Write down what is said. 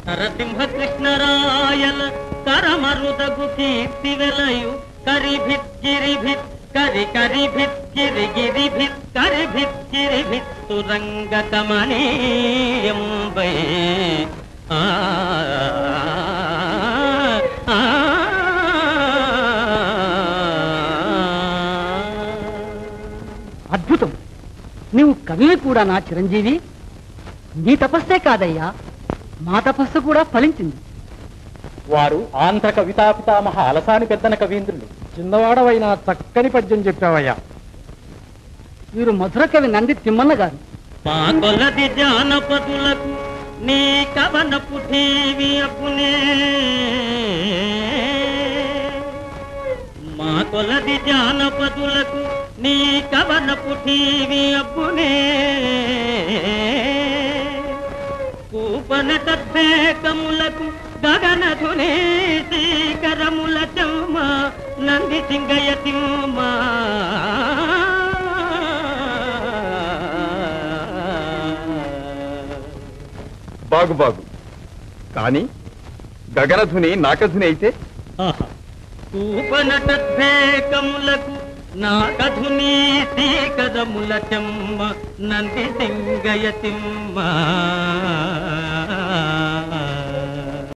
నరసింహ కృష్ణరాయల కరమరుదగు కీర్తి వెలయు కరిభిత్ గిరిభిత్ కరి కరిభిత్ గిరి గిరిభిత్ కరిభిత్ గిరిభిత్ తురంగ కమనీయంబై అద్భుతం. నీవు కవివి కూడా నా చిరంజీవి. నీ తపస్సే కాదయ్యా, మా తపస్సు కూడా ఫలించింది. వారు ఆంధ్ర కవితా పితామహ అలసాని పెద్దన కవీంద్రులు. చిన్నవాడవైనా చక్కని పద్యం చెప్పావయ్యా. వీరు మధుర కవి నంది తిమ్మన్న గారు. మా కొలది జానపదులకు నీ కవనపు ఠీవి అప్పునే, మా కొలది జానపదులకు నీ కవనపు ఠీవి అప్పునే, కూపన తద్వేకములకు గగనధునే శ్రీకరముల చౌమ నంది సింగయ తిమ్మ. బాగు బాగు, కానీ గగనధుని నాకధుని అయితే కూపనటద్వేకములకు నాకధుని శ్రీకరముల చెమ్మ నంది సింగయ తిమ్మ.